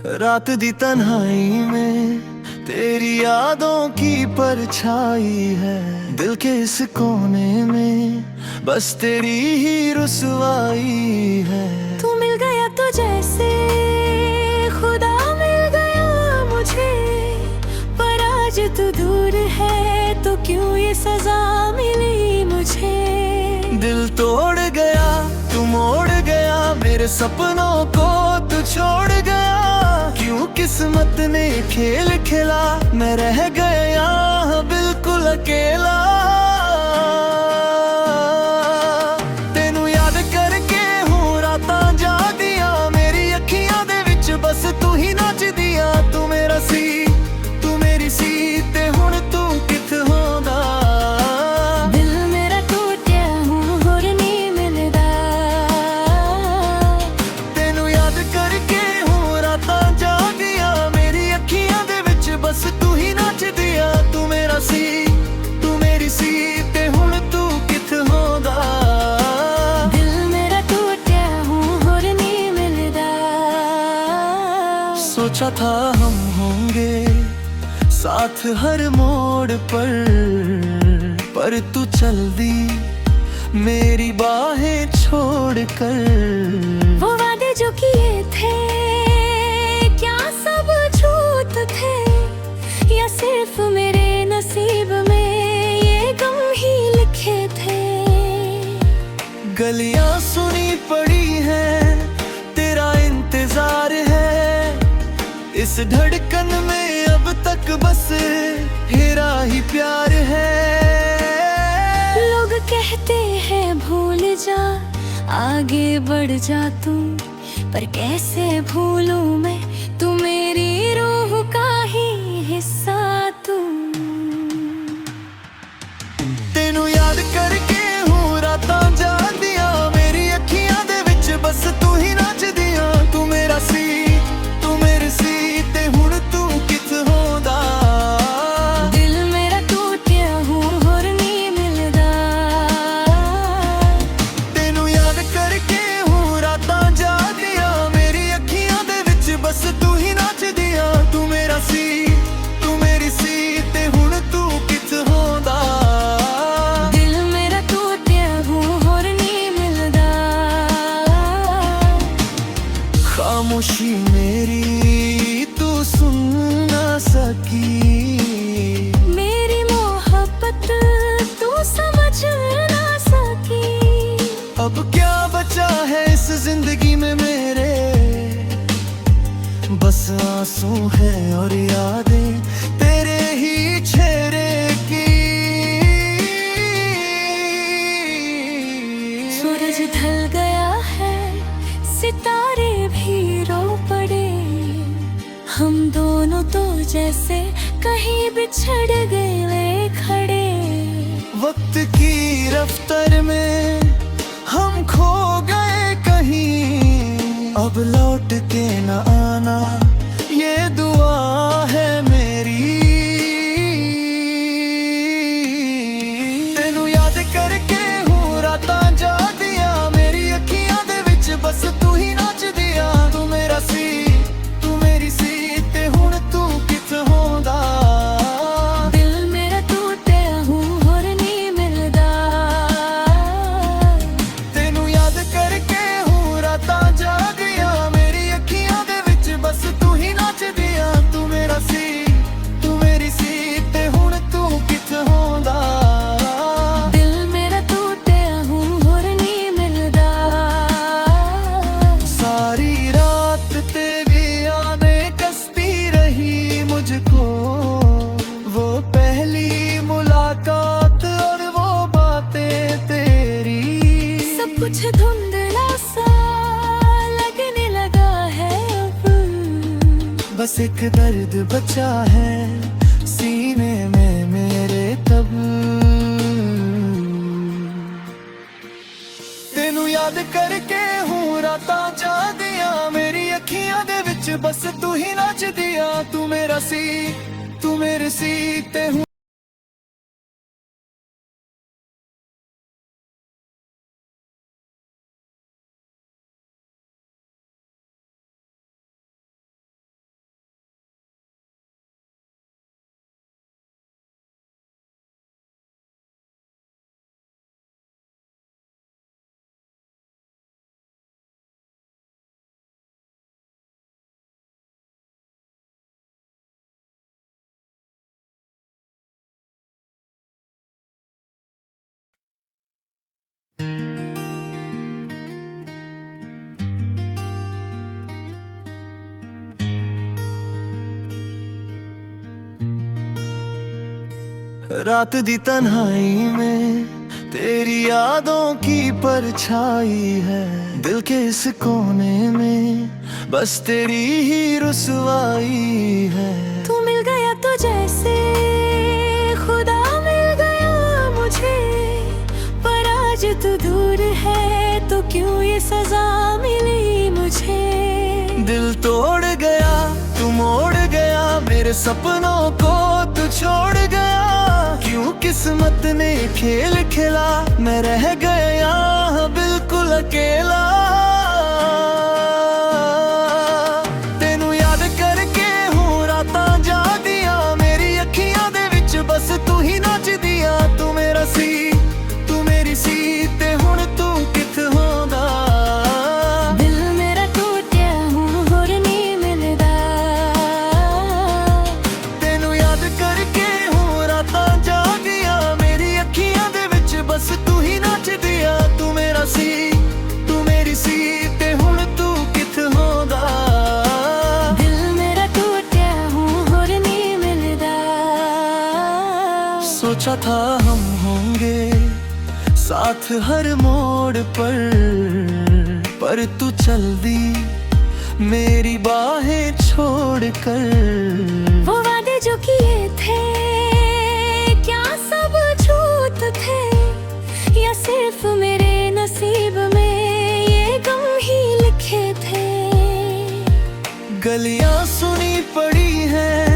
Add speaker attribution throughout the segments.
Speaker 1: रात दी तन्हाई में तेरी यादों की परछाई है। दिल के इस कोने में बस तेरी ही रुसवाई है।
Speaker 2: तू मिल गया तो जैसे खुदा मिल गया मुझे, पर आज तू दूर है तो क्यों ये सजा मिली मुझे।
Speaker 1: दिल तोड़ गया तू मोड़ गया, मेरे सपनों को तू छोड़ गया। क्यों किस्मत ने खेल खेला, मैं रह गया यहाँ बिल्कुल अकेला। तेनू याद करके हूँ रातां जागदियां, मेरी अखियां दे विच बस तू ही नचदियां। तू मेरा सी तू मेरी सी ते हुण तू किथ होंदा।
Speaker 2: दिल मेरा टूटिया हूँ होर नहीं मिलदा।
Speaker 1: तेनू याद करके हूँ रातां जागदियां, मेरी अखियां दे विच बस तू ही नचदियां। तू मेरा सी तू मेरी सी ते हुण तू किथ होंदा।
Speaker 2: दिल मेरा टूटिया हूँ होर नहीं मिलदा।
Speaker 1: सोचा था हम होंगे साथ हर मोड़ पर तू चल दी मेरी बाहें छोड़ कर।
Speaker 2: वो वादे जो किए थे क्या सब झूठ थे, या सिर्फ मेरे नसीब में ये गम ही लिखे थे।
Speaker 1: गलियां सुनी पड़ी हैं, तेरा इंतजार है। इस धड़कन में अब तक बस तेरा ही प्यार है।
Speaker 2: लोग कहते हैं भूल जा आगे बढ़ जा तू, पर कैसे भूलूं मैं तू मेरी रूह का ही हिस्सा तू।
Speaker 1: तेनू याद करके हूँ रातां जागदियां, मेरी अखियां दे विच बस तू ही नचदियां। तू मेरा सी तू मेरी सी ते हुण तू किथ होंदा।
Speaker 2: दिल मेरा टूटिया हूँ होर नहीं मिलदा।
Speaker 1: तेनू याद करके हूँ रातां जागदियां, मेरी अखियां दे विच बस तू ही नचदियां। तू मेरा सी तू मेरी सी ते हुण तू किथ होंदा।
Speaker 2: दिल मेरा टूटिया हूँ होर नहीं मिलदा।
Speaker 1: खामोशी मेरी तू सुन ना सकी,
Speaker 2: मेरी मोहब्बत तू समझ ना सकी।
Speaker 1: अब क्या बचा है इस जिंदगी में मेरे, बस आंसू है और यादें तेरे ही चेहरे की।
Speaker 2: सूरज ढल गया है सितारे भी रो पड़े, हम दोनों तो जैसे कहीं बिछड़ गए खड़े।
Speaker 1: वक्त की रफ्तार में हम खो गए कहीं, अब लौट के न आना ये दुआ है मेरी। तेनू याद करके हूँ रातां जागदियां, मेरी अखियां दे विच बस तू ही नचदियां। तू मेरा सी तू मेरी सी ते हुण तू किथ होंदा।
Speaker 2: दिल मेरा टूटिया हूँ होर नहीं मिलदा।
Speaker 1: तेनू याद करके हूँ रातां जागदियां, मेरी अखियां दे विच बस तू ही नचदियां। तू मेरा सी तू मेरी सी ते हुण तू किथ होंदा।
Speaker 2: दिल मेरा टूटिया हूँ होर नहीं मिलदा।
Speaker 1: सारी रात तेरी यादें कसती रही मुझको, वो पहली मुलाकात और वो बातें तेरी।
Speaker 2: सब कुछ धुंधला सा लगने लगा है अब,
Speaker 1: बस एक दर्द बचा है सीने में मेरे तब। तेनू याद करके हूँ रातां जागदियां, मेरी अखियां दे विच बस तू ही नचदियां। तू मेरा सी तू मेरी सी ते हुण रात दी तन्हाई में तेरी यादों की परछाई है। दिल के इस कोने में बस तेरी ही रुसवाई है।
Speaker 2: तू मिल गया तो जैसे खुदा मिल गया मुझे, पर आज तू दूर है तो क्यों ये सजा मिली मुझे।
Speaker 1: दिल तोड़ गया तू मोड़ गया, मेरे सपनों को तू छोड़ गया। क्यों किस्मत ने खेल खेला, मैं रह गया बिल्कुल अकेला। तेनू याद करके हूँ रातां जागदियां, मेरी अखियां दे विच बस तू ही नचदियां। तू मेरा सी तू मेरी सी ते हुण तू किथ होंदा।
Speaker 2: दिल मेरा टूटिया हूँ होर नहीं मिलदा।
Speaker 1: तेनू याद करके हूँ रातां जागदियां, मेरी अखियां दे विच बस तू ही नचदियां। तू मेरा सी तू मेरी सी ते हुण तू किथ होंदा।
Speaker 2: दिल मेरा टूटिया हूँ होर नहीं मिलदा।
Speaker 1: सोचा था हम होंगे साथ हर मोड़ पर तू चल दी मेरी बाहें छोड़ कर।
Speaker 2: वो वादे जो किए थे क्या सब झूठ थे, या सिर्फ मेरे नसीब में ये गम ही लिखे थे।
Speaker 1: गलियां सुनी पड़ी हैं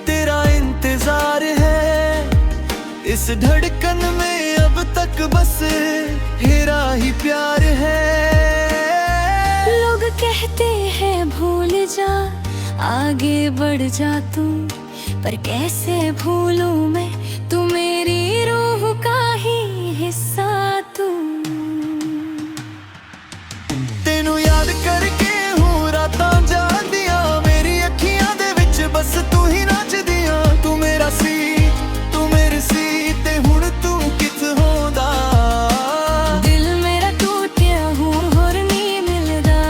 Speaker 1: तेरा इंतजार है, इस धड़कन में अब तक बस तेरा ही प्यार है।
Speaker 2: लोग कहते हैं भूल जा, आगे बढ़ जा तू, पर कैसे भूलूं मैं, तू मेरी रूह का ही हिस्सा तू।
Speaker 1: तेनू याद करके हूँ रातां जागदियां, मेरी अखियां दे विच बस तू ही नचदियां। तू मेरा सी तू मेरी सी ते हुण तू किथ होंदा।
Speaker 2: दिल मेरा टूटिया हूँ होर नहीं मिलदा।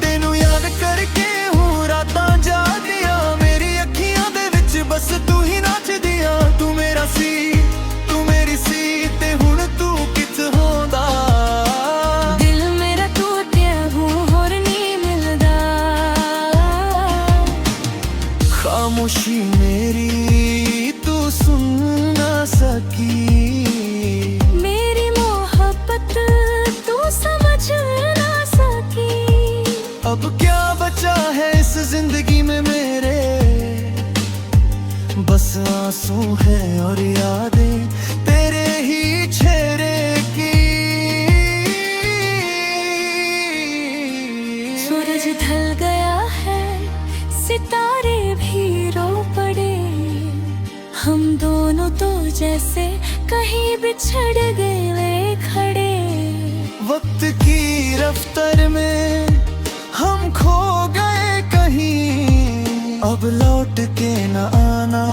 Speaker 1: तेनू याद करके हूँ रातां जागदियां, मेरी अखियां दे विच बस तू ही नचदियां। तू मेरा सी तू मेरी सी ते हुण तू किथ होंदा।
Speaker 2: दिल मेरा टूटिया हूँ होर नहीं मिलदा।
Speaker 1: खामोशी मेरी तू सुन ना सकी,
Speaker 2: मेरी मोहब्बत तू समझ ना सकी।
Speaker 1: अब क्या बचा है इस जिंदगी में मेरे, बस आंसू है और यादें तेरे ही चेहरे की।
Speaker 2: सूरज ढल गया है, सितारे भी रो पड़े, हम दोनों तो जैसे कहीं बिछड़ गए खड़े।
Speaker 1: वक्त की रफ्तार में हम खो गए कहीं, अब लौट के न आना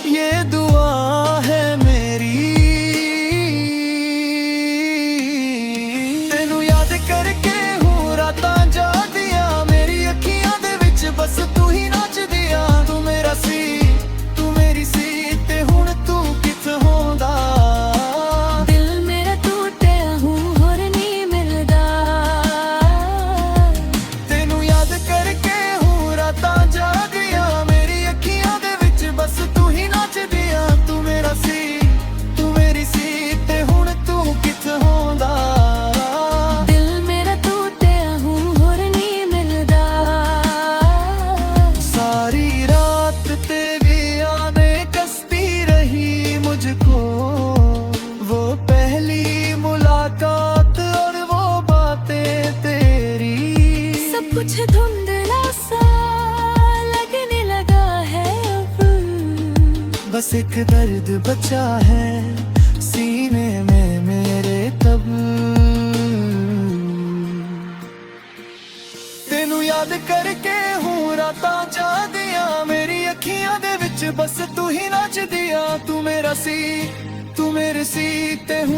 Speaker 1: ये दुआ है मेरी। तेनू याद करके हूँ रातां जागदियां, मेरी अखियां दे विच बस तू ही नचदियां। तू मेरा सी तू मेरी सी ते हुण तू किथ होंदा।
Speaker 2: दिल मेरा टूटिया हूँ होर नहीं मिलदा।
Speaker 1: तेनू याद करके हूँ रातां जागदियां, मेरी अखियां दे विच बस तू ही नचदियां। तू मेरा सी तू मेरी सी ते हुण तू किथ होंदा।
Speaker 2: दिल मेरा टूटिया हूँ होर नहीं मिलदा।
Speaker 1: सारी रात तेरी यादें कसती रही मुझको, वो पहली मुलाकात और वो बातें तेरी।
Speaker 2: सब कुछ धुंधला सा लगने लगा है अब,
Speaker 1: बस एक दर्द बचा है सीने में मेरे तब। तेनू याद करके हूँ रातां जागदियां, मेरी अखियां दे विच बस तू ही नचदियां। तू मेरा सी तू मेरी सी ते हुण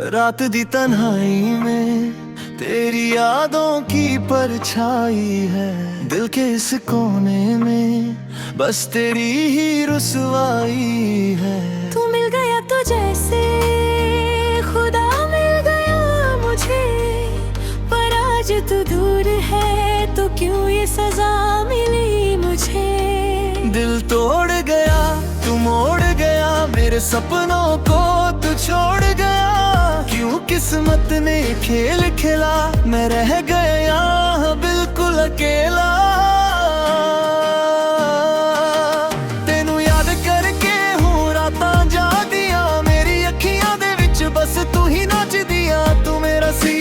Speaker 1: रात दी तन्हाई में तेरी यादों की परछाई है। दिल के इस कोने में बस तेरी ही रुसवाई है।
Speaker 2: तू मिल गया तो जैसे खुदा मिल गया मुझे, पर आज तू दूर है तो क्यों ये सजा मिली मुझे।
Speaker 1: दिल तोड़ गया तू मोड़ गया, मेरे सपनों को तू छोड़ गया। क्यों किस्मत ने खेल खेला, मैं रह गया बिल्कुल अकेला। तेनू याद करके हूँ रातां जागदियां, मेरी अखियां दे विच बस तू ही नचदियां। तू मेरा सी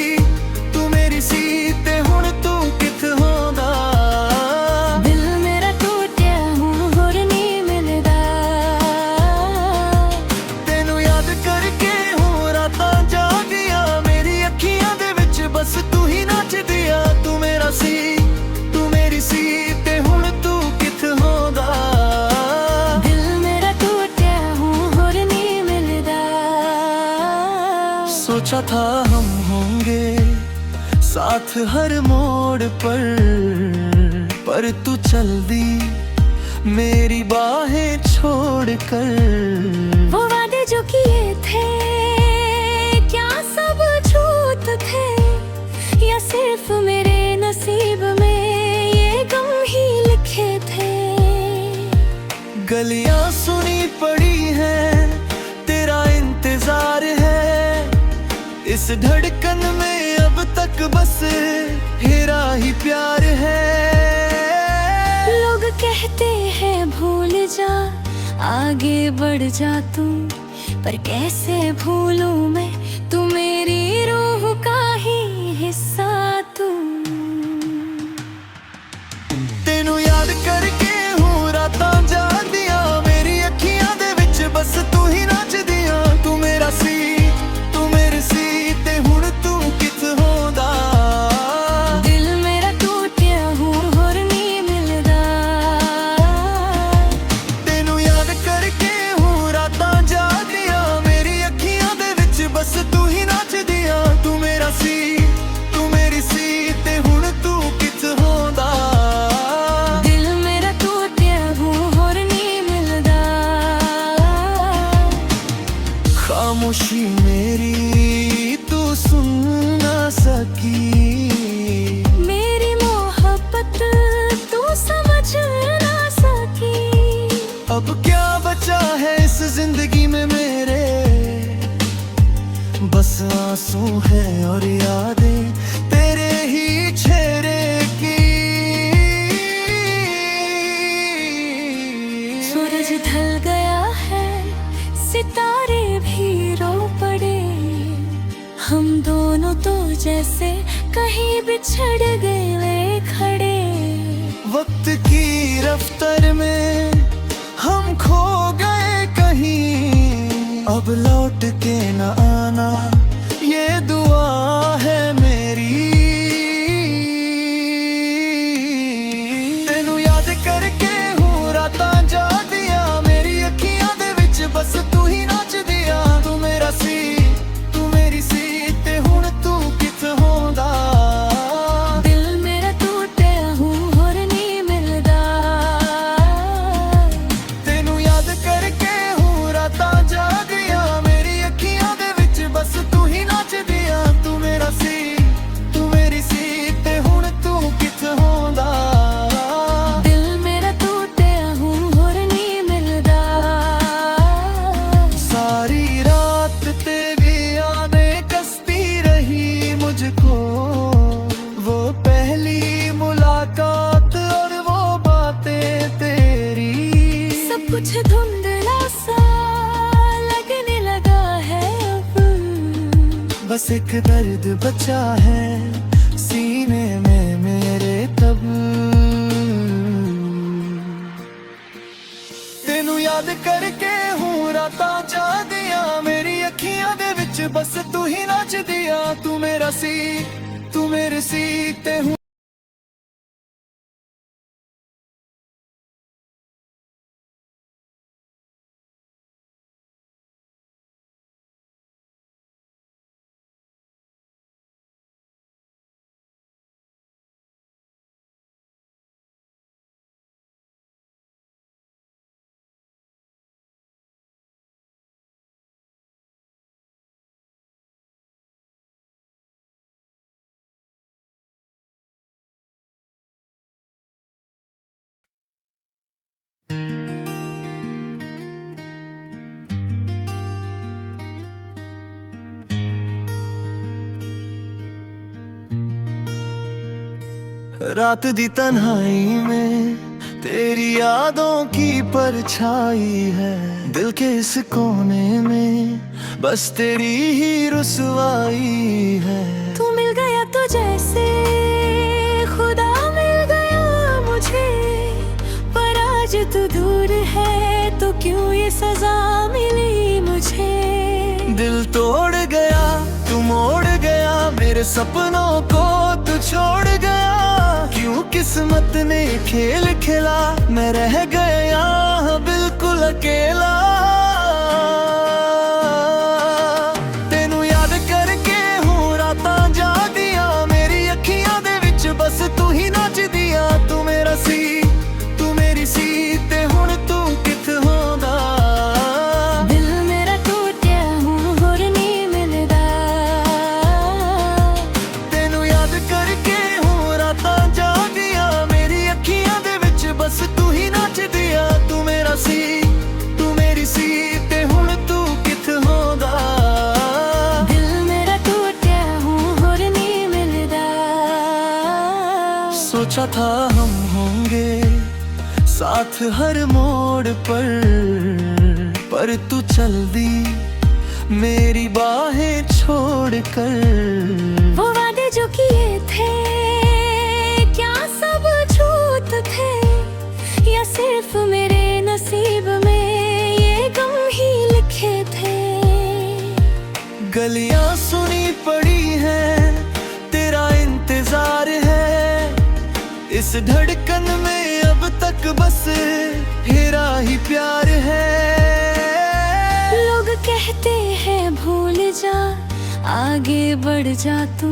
Speaker 1: तू मेरी सी ते हुण तू किथ होंदा।
Speaker 2: दिल मेरा टूटिया हूँ होर नहीं मिलदा।
Speaker 1: तेनू याद करके हूँ रातां जागदियां, मेरी अखियां दे विच बस तू ही नचदियां। तू मेरा सी तू मेरी सी ते हुण तू किथ होंदा।
Speaker 2: दिल मेरा टूटिया हूँ होर नहीं मिलदा।
Speaker 1: सोचा था हम होंगे साथ हर मोड़ पर तू चल दी मेरी बाहें छोड़ कर।
Speaker 2: वो वादे जो किए थे क्या सब झूठ थे, या सिर्फ मेरे नसीब में ये गम ही लिखे थे।
Speaker 1: गलियां सुनी पड़ी हैं तेरा इंतजार है, इस धड़कन में अब तक बस हेरा ही प्यार है।
Speaker 2: लोग कहते हैं भूल जा आगे बढ़ जा तू, पर कैसे भूलूं मैं तू मेरी रूह का ही हिस्सा तू।
Speaker 1: तेनू याद करके हूँ रातां जागदियां, मेरी अखियां दे विच बस तू ही नचदियां। तू मेरा सी तू मेरी सी ते हुण तू किथ होंदा।
Speaker 2: दिल मेरा टूटिया हूँ होर नहीं मिलदा।
Speaker 1: तेनू याद करके हूँ रातां जागदियां, मेरी अखियां दे विच बस तू ही नचदियां। तू मेरा सी तू मेरी सी ते हुण तू किथ होंदा।
Speaker 2: दिल मेरा टूटिया हूँ होर नहीं मिलदा।
Speaker 1: खामोशी मेरी तू सुन ना सकी,
Speaker 2: मेरी मोहब्बत तू समझ ना सकी।
Speaker 1: अब क्या बचा है इस जिंदगी में मेरे, बस आंसू है और यादें तेरे ही चेहरे की।
Speaker 2: सूरज ढल गया है सितारे भी रो पड़े, हम दोनों तो जैसे कहीं बिछड़ गए खड़े।
Speaker 1: वक्त की रफ्तार में हम खो गए कहीं, अब लौट के न आना ये दुआ है मेरी। तेनू याद करके हूँ रातां जागदियां, मेरी अखियां दे विच बस तू ही नचदियां। तू मेरा सी तू मेरी सी ते हुण तू किथ होंदा।
Speaker 2: दिल मेरा टूटिया हूँ होर नहीं मिलदा।
Speaker 1: तेनू याद करके हूँ रातां जागदियां, मेरी अखियां दे विच बस तू ही नचदियां। तू मेरा सी तू मेरी सी ते हुण तू किथ होंदा।
Speaker 2: दिल मेरा टूटिया हूँ होर नहीं मिलदा।
Speaker 1: सारी रात तेरी यादें कसती रही मुझको, वो पहली मुलाकात और वो बातें तेरी।
Speaker 2: सब कुछ धुंधला सा लगने लगा है अब,
Speaker 1: बस एक दर्द बचा है सीने में मेरे तब। तेनू याद करके हूँ रातां जागदियां, मेरी अखियां दे विच बस तू ही नचदियां। तू मेरा सी तू मेरी सी ते हूँ रात दी तन्हाई में तेरी यादों की परछाई है। दिल के इस कोने में बस तेरी ही रुसवाई है।
Speaker 2: तू मिल गया तो जैसे खुदा मिल गया मुझे, पर आज तू दूर है तो क्यों ये सजा मिली मुझे।
Speaker 1: दिल तोड़ गया तू मोड़ गया, मेरे सपनों को तू छोड़ गया। क्यों किस्मत ने खेल खेला, मैं रह गया बिल्कुल अकेला। तेनू याद करके हूँ रातां जागदियां, मेरी अखियां दे विच बस तू ही नचदियां। तू मेरा सी तू मेरी सी ते हुण तू किथ होंदा।
Speaker 2: दिल मेरा टूटिया हूँ होर नहीं मिलदा।
Speaker 1: तेनू याद करके हूँ रातां जागदियां, मेरी अखियां दे विच बस तू ही नचदियां। तू मेरा सी तू मेरी सी ते हुण तू किथ होंदा।
Speaker 2: दिल मेरा टूटिया हूँ होर नहीं मिलदा।
Speaker 1: सोचा था हम होंगे साथ हर मोड़ पर तू चल दी मेरी बाहें छोड़ कर।
Speaker 2: वो वादे जो किए थे क्या सब झूठ थे, या सिर्फ मेरे नसीब में ये गम ही लिखे थे।
Speaker 1: गलियां सुनी पड़ी हैं तेरा इंतजार है, इस धड़कन में अब तक बस तेरा ही प्यार है।
Speaker 2: लोग कहते हैं भूल जा आगे बढ़ जा तू,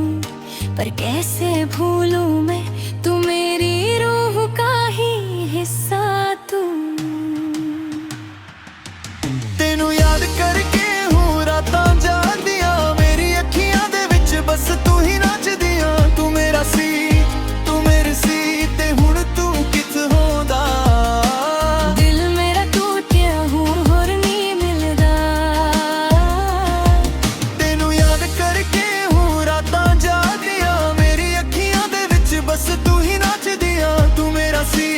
Speaker 2: पर कैसे भूलूं मैं तू मेरी रूह का ही हिस्सा तू।
Speaker 1: तेनू याद करके हूँ रातां जागदियां, मेरी अखियां दे विच बस तू ही नचदियां। तू मेरा सी तू मेरी सी ते हुण तू किथ होंदा।
Speaker 2: दिल मेरा टूटिया हूँ होर नहीं मिलदा।
Speaker 1: तेनू याद करके हूँ रातां जागदियां, मेरी अखियां दे विच बस तू ही नचदियां। तू मेरा सी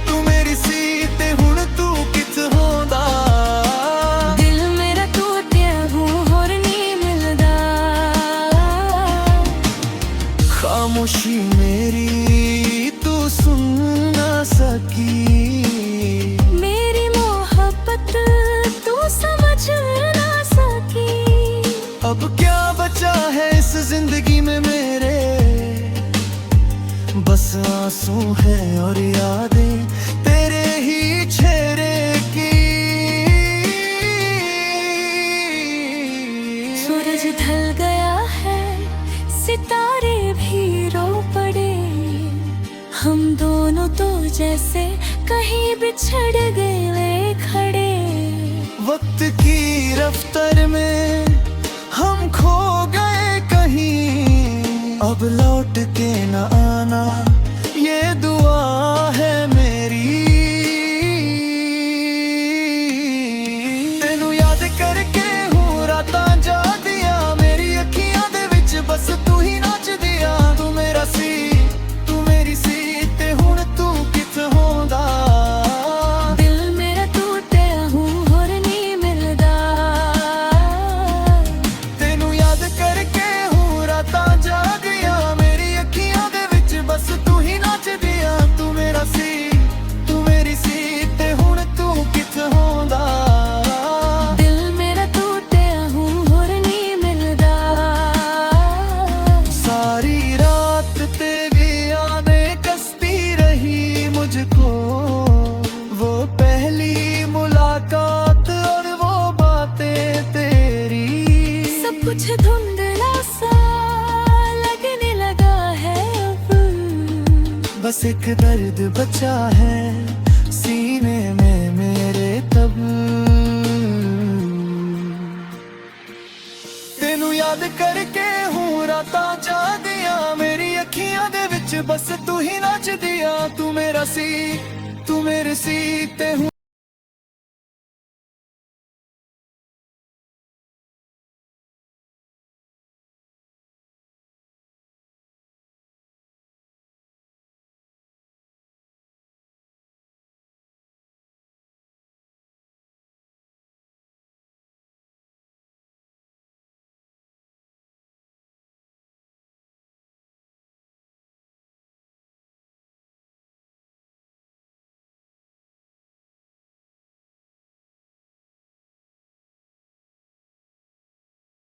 Speaker 1: तू मेरी सी ते हुण तू किथ होंदा।
Speaker 2: दिल मेरा टूटिया हूँ होर नहीं मिलदा।
Speaker 1: खामोशी मेरी तू सुन ना सकी,
Speaker 2: मेरी मोहब्बत तू समझ ना सकी।
Speaker 1: अब क्या बचा है इस जिंदगी में मेरे, बस आंसू है और यादें तेरे ही चेहरे की।
Speaker 2: सूरज ढल गया है सितारे भी रो पड़े, हम दोनों तो जैसे कहीं बिछड़ गए खड़े।
Speaker 1: वक्त की रफ्तार में हम खो गए कहीं, अब लौट के न आना ये दुआ है मेरी। तेनू याद करके हूँ रातां जागदियां, मेरी अखियां दे विच बस तू ही नचदियां। तू मेरा सी तू मेरी सी ते हुण तू किथ होंदा।
Speaker 2: दिल मेरा टूटिया हूँ होर नहीं मिलदा।
Speaker 1: तेनू याद करके हूँ रातां जागदियां, मेरी अखियां दे विच बस तू ही नचदियां। तू मेरा सी तू मेरी सी ते हुण तू किथ होंदा।
Speaker 2: दिल मेरा टूटिया हूँ होर नहीं मिलदा।
Speaker 1: सारी रात तेरी यादें कसती रही मुझको, वो पहली मुलाकात और वो बातें तेरी।
Speaker 2: सब कुछ धुंधला सा लगने लगा है अब,
Speaker 1: बस एक दर्द बचा है सीने में मेरे तब। तेनू याद करके हूँ रातां जागदियां, मेरी अखियां दे विच बस तू ही नचदियां। तू मेरा सी तू मेरी सी ते हुण